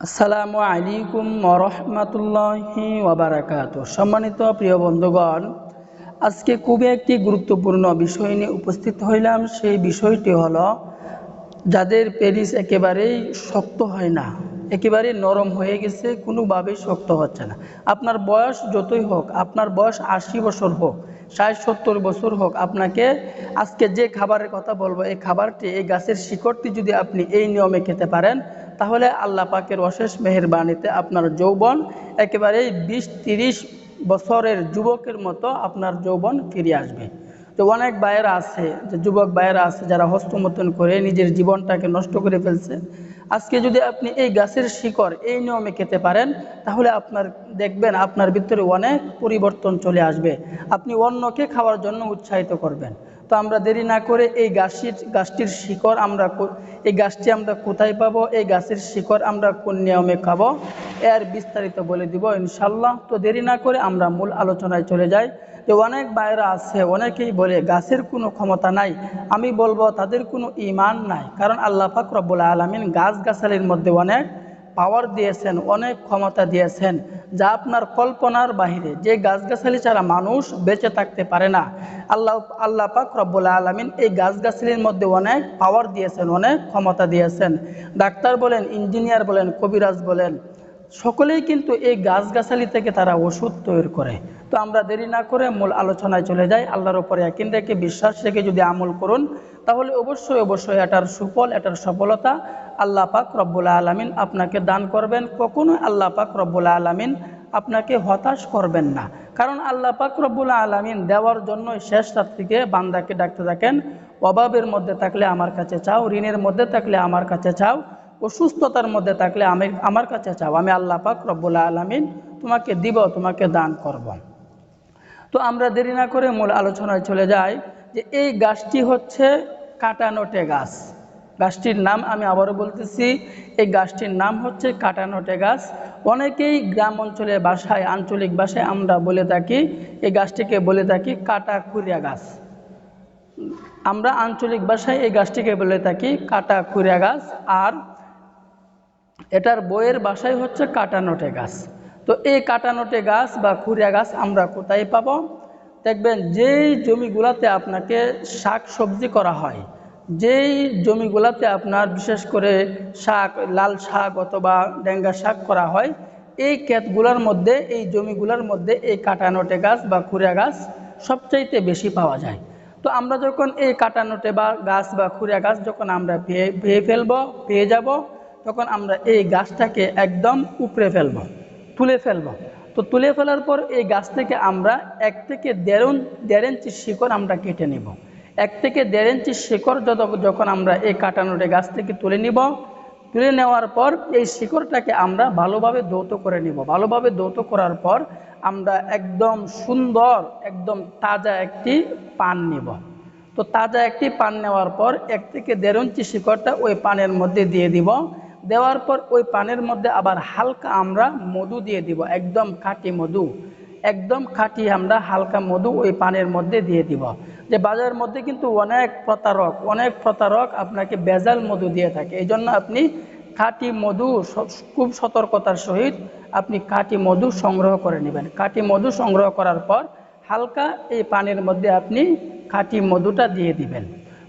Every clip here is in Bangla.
আসসালামু আলাইকুম ওরহমতুল্লাহি ওয়াবারাকাতুহু। সম্মানিত প্রিয় বন্ধুগণ, আজকে খুবই একটি গুরুত্বপূর্ণ বিষয় নিয়ে উপস্থিত হইলাম। সেই বিষয়টি হলো যাদের পেনিস একেবারেই শক্ত হয় না, একেবারে নরম হয়ে গেছে, কোনোভাবেই শক্ত হচ্ছে না। আপনার বয়স যতই হোক, আপনার বয়স 80 বছর হোক, 60-70 বছর হোক, আপনাকে আজকে যে খাবারের কথা বলবো, এই খাবারটি, এই গাছের শিকড়টি যদি আপনি এই নিয়মে খেতে পারেন, তাহলে আল্লাহ পাকের অশেষ মেহেরবানিতে আপনার যৌবন একেবারেই 20-30 বছরের যুবকের মতো আপনার যৌবন ফিরে আসবে। তো অনেক ভাইয়েরা আছে, যে যুবক ভাইয়েরা আছে যারা হস্তমৈথুন করে নিজের জীবনটাকে নষ্ট করে ফেলছে। আজকে যদি আপনি এই গাছের শিকড় এই নিয়মে খেতে পারেন, তাহলে আপনার দেখবেন আপনার ভিতরে অনেক পরিবর্তন চলে আসবে। আপনি অন্যকে খাওয়ার জন্য উৎসাহিত করবেন। তো আমরা দেরি না করে এই গাছটির শিকড় এই গাছটি আমরা কোথায় পাবো, এই গাছের শিকড় আমরা কোন নিয়মে খাবো, এর বিস্তারিত বলে দিব ইনশাল্লাহ। তো দেরি না করে আমরা মূল আলোচনায় চলে যাই। যে অনেক ভাইরা আছে, অনেকেই বলে গাছের কোনো ক্ষমতা নাই। আমি বলবো তাদের কোনো ঈমান নাই, কারণ আল্লাহ পাক রব্বুল আলামিন গাছগাছালির মধ্যে অনেক পাওয়ার দিয়েছেন, অনেক ক্ষমতা দিয়েছেন, যা আপনার কল্পনার বাহিরে। যে গাছগাছালি ছাড়া মানুষ বেঁচে থাকতে পারে না, আল্লাহ পাক রব্বুল আলামিন এই গাছগাছালির মধ্যে অনেক পাওয়ার দিয়েছেন, অনেক ক্ষমতা দিয়েছেন। ডাক্তার বলেন, ইঞ্জিনিয়ার বলেন, কবিরাজ বলেন, সকলেই কিন্তু এই গাছগাছালি থেকে তারা ওষুধ তৈরি করে। তো আমরা দেরি না করে মূল আলোচনায় চলে যাই। আল্লাহর উপরে ইয়াকিন রেখে, বিশ্বাস রেখে যদি আমল করুন, তাহলে অবশ্যই এটার সুফল, এটার সফলতা আল্লাহ পাক রব্বুল আলামিন আপনাকে দান করবেন। কখনোই আল্লাহ পাক রব্বুল আলামিন আপনাকে হতাশ করবেন না, কারণ আল্লাহ পাক রব্বুল আলামিন দেওয়ার জন্য শেষ রাত থেকে বান্দাকে ডাকতে থাকেন। অভাবের মধ্যে থাকলে আমার কাছে চাও, ঋণের মধ্যে থাকলে আমার কাছে চাও, অসুস্থতার মধ্যে থাকলে আমার কাছে চাও, আমি আল্লাহ পাক রব্বুল আলামিন তোমাকে দিব, তোমাকে দান করব। তো আমরা দেরি না করে মূল আলোচনায় চলে যাই। যে এই গাছটি হচ্ছে কাটানোটে গাছ। গাছটির নাম আমি আবারও বলতেছি, এই গাছটির নাম হচ্ছে কাটানোটে গাছ। অনেকেই গ্রাম অঞ্চলের ভাষায়, আঞ্চলিক ভাষায় আমরা বলে থাকি, এই গাছটিকে বলে থাকি কাটাখুরিয়া গাছ। আমরা আঞ্চলিক ভাষায় এই গাছটিকে বলে থাকি কাটাখুরিয়া গাছ, আর এটার বইয়ের ভাষায় হচ্ছে কাটানোটে গাছ। তো এই কাটানোটে গাছ বা খুরিয়া গাছ আমরা কোথায় পাবো? দেখবেন যেই জমিগুলাতে আপনাকে শাক সবজি করা হয়, যেই জমিগুলাতে আপনার বিশেষ করে শাক, লাল শাক অথবা ডেঙ্গা শাক করা হয়, এই ক্ষেতগুলোর মধ্যে, এই জমিগুলোর মধ্যে এই কাটানোটে গাছ বা খুরিয়া গাছ সবচাইতে বেশি পাওয়া যায়। তো আমরা যখন এই কাটানোটে বা গাছ বা খুরিয়া গাছ যখন আমরা পেয়ে যাব, তখন আমরা এই গাছটাকে একদম উপড়ে ফেলব, তুলে ফেলব। তো তুলে ফেলার পর এই গাছ থেকে আমরা 1 থেকে 1.5 ইঞ্চি শিকড় আমরা কেটে নেব। 1 থেকে 1.5 ইঞ্চি শিকড় যখন আমরা এই কাটানোটে গাছ থেকে তুলে নিব, তুলে নেওয়ার পর এই শিকড়টাকে আমরা ভালোভাবে ধৌত করে নিব। ভালোভাবে ধৌত করার পর আমরা একদম সুন্দর, একদম তাজা একটি পান নিব। তো তাজা একটি পান নেওয়ার পর 1 থেকে 1.5 ইঞ্চি শিকড়টা ওই পানের মধ্যে দিয়ে দিব। দেওয়ার পর ওই পানের মধ্যে আবার হালকা আমরা মধু দিয়ে দিব, একদম খাঁটি মধু, একদম খাঁটি আমরা হালকা মধু ওই পানের মধ্যে দিয়ে দিব। যে বাজারের মধ্যে কিন্তু অনেক প্রতারক আপনাকে ভেজাল মধু দিয়ে থাকে। এই জন্য আপনি খাঁটি মধু খুব সতর্কতার সহিত আপনি খাঁটি মধু সংগ্রহ করে নেবেন। খাঁটি মধু সংগ্রহ করার পর হালকা এই পানির মধ্যে আপনি খাঁটি মধুটা দিয়ে দিবেন।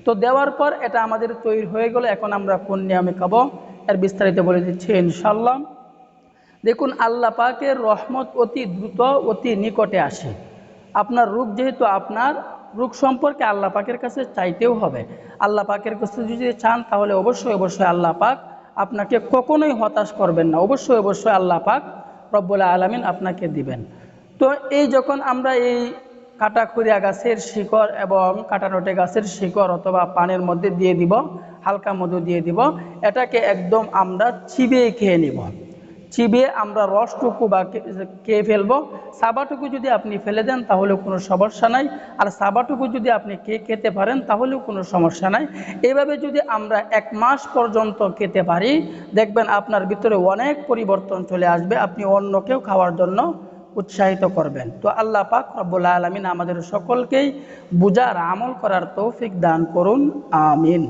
তো দেওয়ার পর এটা আমাদের তৈরি হয়ে গেল। এখন আমরা কোন নিয়মে খাবো এর বিস্তারিত বলে দিচ্ছি ইনশাল্লাহ। দেখুন, আল্লাহ পাকের রহমত অতি দ্রুত, অতি নিকটে আসে। আপনার রোগ, যেহেতু আপনার রোগ সম্পর্কে আল্লাহ পাকের কাছে চাইতেও হবে। আল্লাহ পাকের কাছে যদি চান, তাহলে অবশ্যই আল্লাহ পাক আপনাকে কখনোই হতাশ করবেন না। অবশ্যই আল্লাহ পাক রব্বুল আলামিন আপনাকে দিবেন। তো এই যখন আমরা এই কাটাখুরিয়া গাছের শিকড় এবং কাটানোটে গাছের শিকড় অথবা পানের মধ্যে দিয়ে দিব, হালকা মধু দিয়ে দিব, এটাকে একদম আমরা চিবিয়ে খেয়ে নিব। চিবিয়ে আমরা রসটুকু বা খেয়ে ফেলবো। সাবাটুকু যদি আপনি ফেলে দেন তাহলেও কোনো সমস্যা নাই, আর সাবাটুকু যদি আপনি খেতে পারেন তাহলেও কোনো সমস্যা নাই। এইভাবে যদি আমরা 1 মাস পর্যন্ত খেতে পারি, দেখবেন আপনার ভিতরে অনেক পরিবর্তন চলে আসবে। আপনি অন্যকেও খাওয়ার জন্য উৎসাহিত করবেন। তো আল্লাহ পাক রব্বুল আলামিন আমাদের সকলকেই বুঝার, আমল করার তৌফিক দান করুন। আমিন।